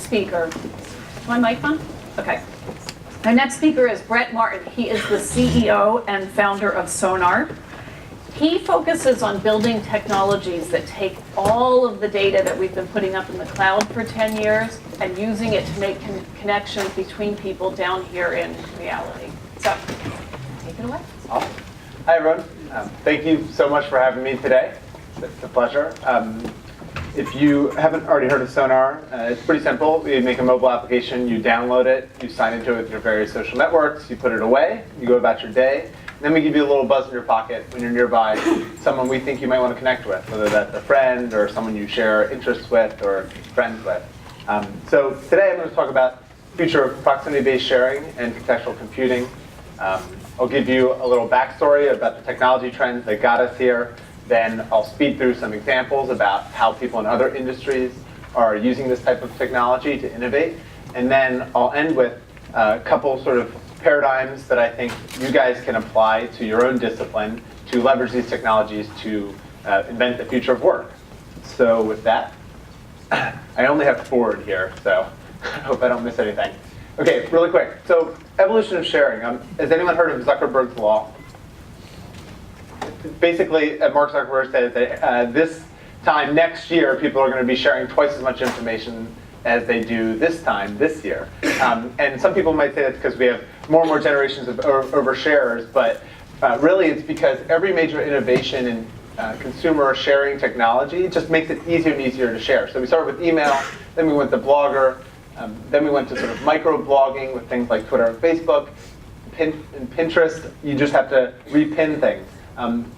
speaker, is my mic on? Okay. Our next speaker is Brett Martin. He is the CEO and founder of Sonar. He focuses on building technologies that take all of the data that we've been putting up in the cloud for 10 years and using it to make connections between people down here in reality. So, take it away. Awesome. Hi, everyone. Thank you so much for having me today. It's a pleasure. If you haven't already heard of Sonar, it's pretty simple. You make a mobile application, you download it, you sign into it with your various social networks, you put it away, you go about your day. Then we give you a little buzz in your pocket when you're nearby someone we think you might want to connect with, whether that's a friend or someone you share interests with or friends with. So today I'm going to talk about the future of proximity-based sharing and contextual computing. I'll give you a little backstory about the technology trends that got us here. Then I'll speed through some examples about how people in other industries are using this type of technology to innovate. And then I'll end with a couple sort of paradigms that I think you guys can apply to your own discipline to leverage these technologies to invent the future of work. So with that, I only have forward here, so I hope I don't miss anything. Okay, really quick. So evolution of sharing. Has anyone heard of Zuckerberg's law? Basically, Mark Zuckerberg says that this time next year, people are going to be sharing twice as much information as they do this year. And some people might say that's because we have more and more generations of oversharers, but really it's because every major innovation in consumer sharing technology just makes it easier and easier to share. So we started with email, then we went to Blogger, then we went to sort of micro-blogging with things like Twitter and Facebook. And Pinterest, you just have to repin things.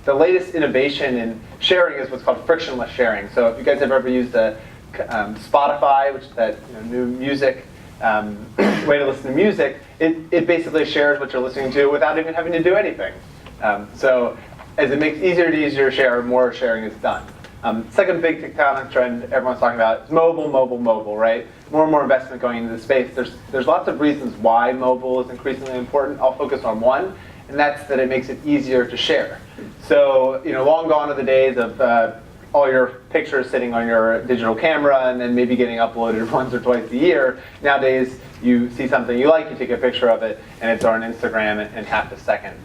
The latest innovation in sharing is what's called frictionless sharing. So if you guys have ever used Spotify, which is that new music way to listen to music, it basically shares what you're listening to without even having to do anything. So as it makes easier and easier to share, more sharing is done. Second big tectonic trend everyone's talking about is mobile, right? More and more investment going into the space. There's lots of reasons why mobile is increasingly important. I'll focus on one, and that's that it makes it easier to share. So, long gone are the days of all your pictures sitting on your digital camera and then maybe getting uploaded once or twice a year. Nowadays, you see something you like, you take a picture of it, and it's on Instagram in half a second.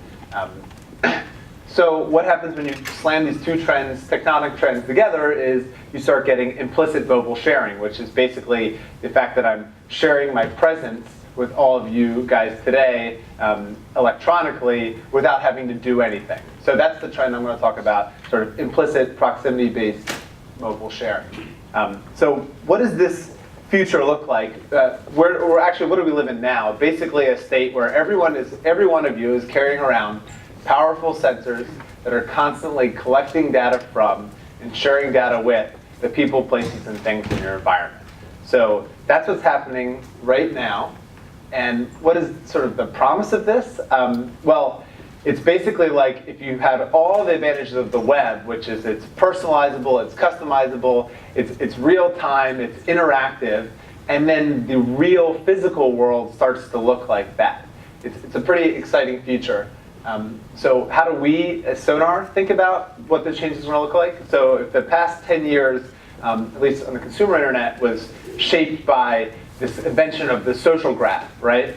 So what happens when you slam these two trends, tectonic trends together, is you start getting implicit mobile sharing, which is basically the fact that I'm sharing my presence with all of you guys today electronically without having to do anything. So that's the trend I'm going to talk about, sort of implicit proximity-based mobile sharing. So what does this future look like? What do we live in now? Basically a state where every one of you is carrying around powerful sensors that are constantly collecting data from and sharing data with the people, places, and things in your environment. So that's what's happening right now. And what is sort of the promise of this? Well, it's basically like if you had all the advantages of the web, which is it's personalizable, it's customizable, it's real time, it's interactive, and then the real physical world starts to look like that. It's a pretty exciting future. So how do we, as Sonar, think about what the changes are going to look like? So if the past 10 years, at least on the consumer internet, was shaped by this invention of the social graph, right?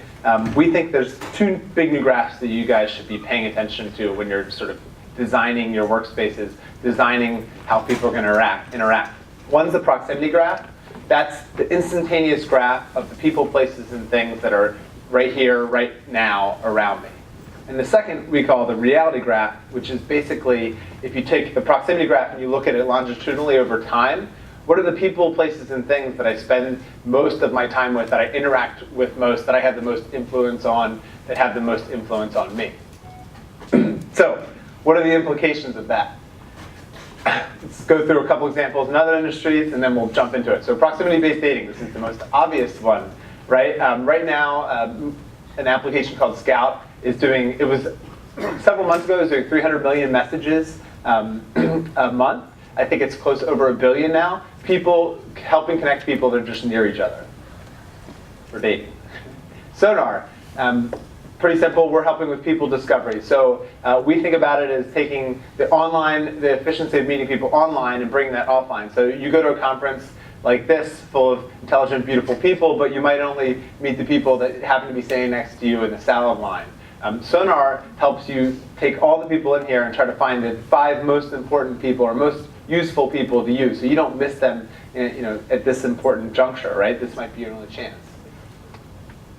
We think there's two big new graphs that you guys should be paying attention to when you're sort of designing your workspaces, designing how people are going to interact. One's the proximity graph. That's the instantaneous graph of the people, places, and things that are right here, right now, around me. And the second we call the reality graph, which is basically if you take the proximity graph and you look at it longitudinally over time, what are the people, places, and things that I spend most of my time with, that I interact with most, that I have the most influence on, that have the most influence on me? So, what are the implications of that? Let's go through a couple examples in other industries, and then we'll jump into it. So, proximity-based dating, this is the most obvious one, right? Right now, an application called Scout is doing, it was several months ago, it was doing 300 million messages a month. I think it's close to over 1 billion now. People helping connect people that are just near each other for dating. Sonar, pretty simple. We're helping with people discovery. So we think about it as taking the efficiency of meeting people online and bringing that offline. So you go to a conference, like this, full of intelligent, beautiful people, but you might only meet the people that happen to be standing next to you in the salad line. Sonar helps you take all the people in here and try to find the 5 most important people or most useful people to use, so you don't miss them at this important juncture, right? This might be your only chance.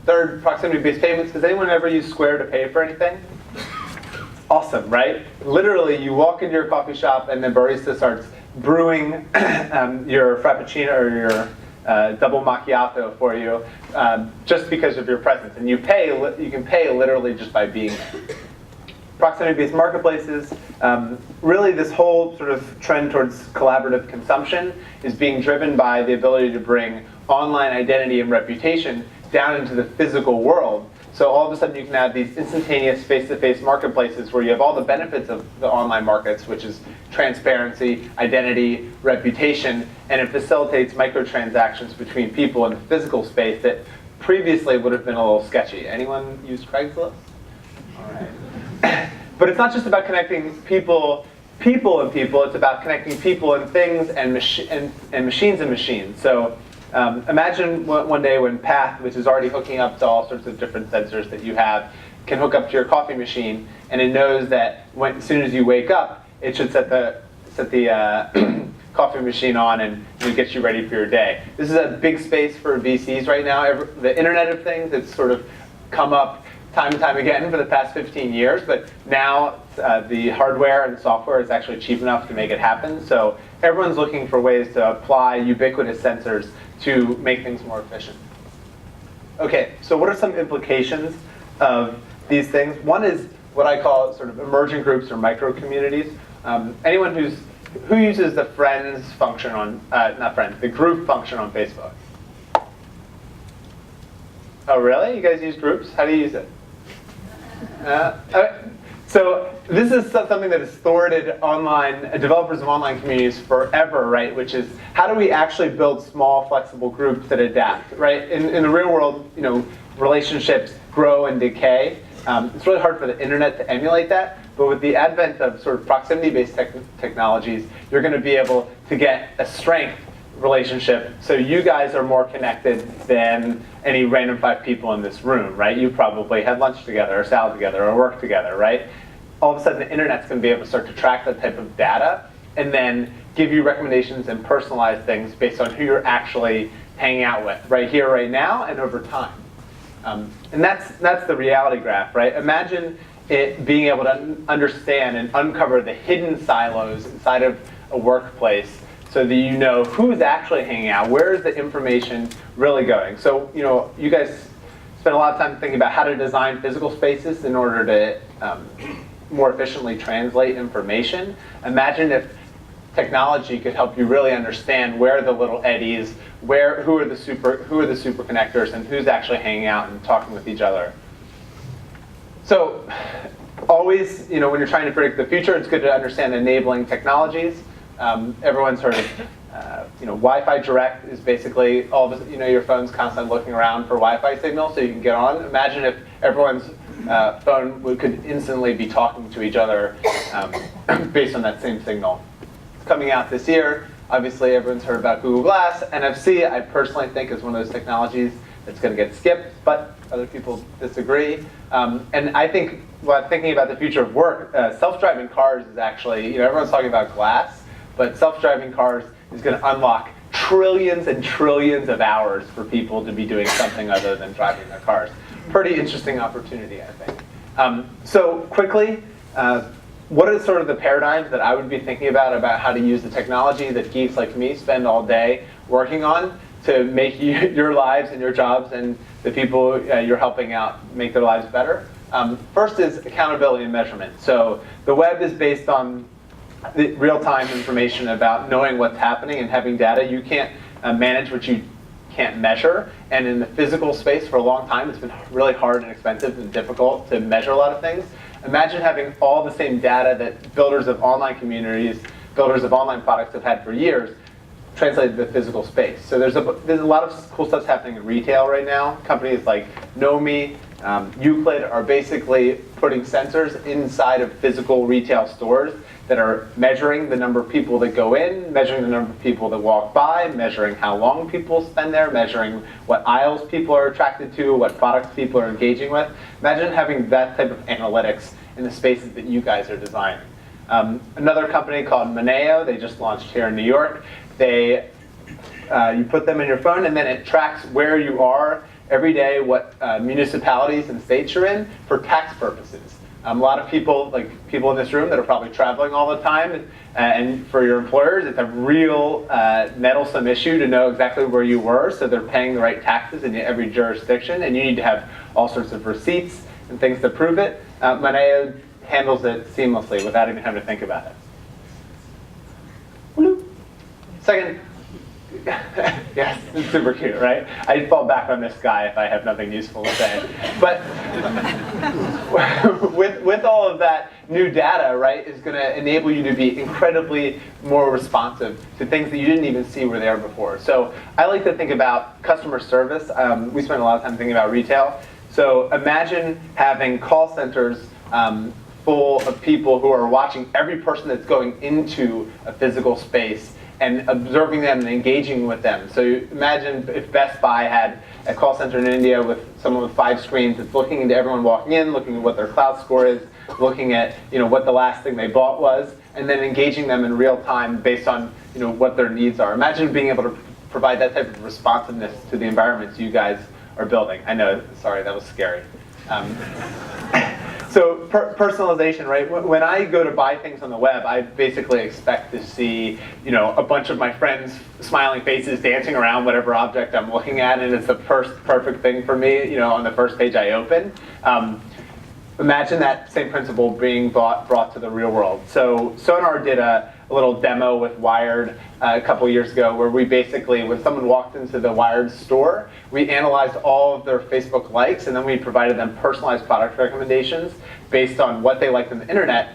Third, proximity-based payments. Does anyone ever use Square to pay for anything? Awesome, right? Literally, you walk into your coffee shop and the barista starts brewing your frappuccino or your double macchiato for you just because of your presence. And you can pay literally just by being there. Proximity-based marketplaces, really this whole sort of trend towards collaborative consumption is being driven by the ability to bring online identity and reputation down into the physical world. So all of a sudden you can have these instantaneous face-to-face marketplaces where you have all the benefits of the online markets, which is transparency, identity, reputation, and it facilitates microtransactions between people in the physical space that previously would have been a little sketchy. Anyone use Craigslist? All right. But it's not just about connecting people and people, it's about connecting people and things and machines and machines. So imagine one day when Path, which is already hooking up to all sorts of different sensors that you have, can hook up to your coffee machine, and it knows that as soon as you wake up, it should set the coffee machine on and get you ready for your day. This is a big space for VCs right now. The Internet of Things, it's sort of come up time and time again for the past 15 years, but now the hardware and software is actually cheap enough to make it happen. So everyone's looking for ways to apply ubiquitous sensors to make things more efficient. Okay, so what are some implications of these things? One is what I call sort of emergent groups or micro communities. Anyone who uses the friends function on, not friends, the group function on Facebook? Oh, really? You guys use groups? How do you use it? So this is something that has thwarted developers of online communities forever, right? Which is, how do we actually build small, flexible groups that adapt, right? In the real world, relationships grow and decay. It's really hard for the internet to emulate that, but with the advent of sort of proximity-based technologies, you're going to be able to get a strength relationship. So you guys are more connected than any random 5 people in this room, right? You probably had lunch together or salad together or work together, right? All of a sudden the internet's going to be able to start to track that type of data and then give you recommendations and personalize things based on who you're actually hanging out with right here, right now, and over time. And that's the reality graph, right? Imagine it being able to understand and uncover the hidden silos inside of a workplace so that you know who's actually hanging out, where is the information really going. So you guys spend a lot of time thinking about how to design physical spaces in order to more efficiently translate information. Imagine if technology could help you really understand where are the little eddies, who are the super connectors, and who's actually hanging out and talking with each other. So always, when you're trying to predict the future, it's good to understand enabling technologies. Everyone's heard of, Wi-Fi Direct is basically all of your phone's constantly looking around for Wi-Fi signal so you can get on. Imagine if everyone's phone could instantly be talking to each other based on that same signal. It's coming out this year. Obviously, everyone's heard about Google Glass. NFC, I personally think, is one of those technologies that's going to get skipped, but other people disagree. And I think, while thinking about the future of work, self-driving cars is actually, everyone's talking about glass, but self-driving cars is going to unlock trillions and trillions of hours for people to be doing something other than driving their cars. Pretty interesting opportunity, I think. So quickly, what are sort of the paradigms that I would be thinking about how to use the technology that geeks like me spend all day working on to make your lives and your jobs and the people you're helping out make their lives better? First is accountability and measurement. So the web is based on the real-time information about knowing what's happening and having data. You can't manage what you can't measure. And in the physical space for a long time, it's been really hard and expensive and difficult to measure a lot of things. Imagine having all the same data that builders of online communities, builders of online products have had for years, translated to the physical space. So there's a lot of cool stuff happening in retail right now. Companies like Nomi, Euclid are basically putting sensors inside of physical retail stores that are measuring the number of people that go in, measuring the number of people that walk by, measuring how long people spend there, measuring what aisles people are attracted to, what products people are engaging with. Imagine having that type of analytics in the spaces that you guys are designing. Another company called Moneo, they just launched here in New York. You put them in your phone, and then it tracks where you are every day, what municipalities and states you're in for tax purposes. A lot of people, like people in this room that are probably traveling all the time, and for your employers, it's a real nettlesome issue to know exactly where you were, so they're paying the right taxes in every jurisdiction, and you need to have all sorts of receipts and things to prove it. Moneo handles it seamlessly without even having to think about it. Second, yes, it's super cute, right? I'd fall back on this guy if I have nothing useful to say. But with all of that new data, right, is going to enable you to be incredibly more responsive to things that you didn't even see were there before. So I like to think about customer service. We spend a lot of time thinking about retail. So imagine having call centers full of people who are watching every person that's going into a physical space and observing them and engaging with them. So you imagine if Best Buy had a call center in India with someone with 5 screens that's looking into everyone walking in, looking at what their cloud score is, looking at what the last thing they bought was, and then engaging them in real time based on what their needs are. Imagine being able to provide that type of responsiveness to the environments you guys are building. I know, sorry, that was scary. So personalization, right? When I go to buy things on the web, I basically expect to see, a bunch of my friends' smiling faces dancing around whatever object I'm looking at, and it's the first perfect thing for me, on the first page I open. Imagine that same principle being brought to the real world. So Sonar did a little demo with Wired a couple years ago where we basically, when someone walked into the Wired store, we analyzed all of their Facebook likes, and then we provided them personalized product recommendations based on what they liked on the internet.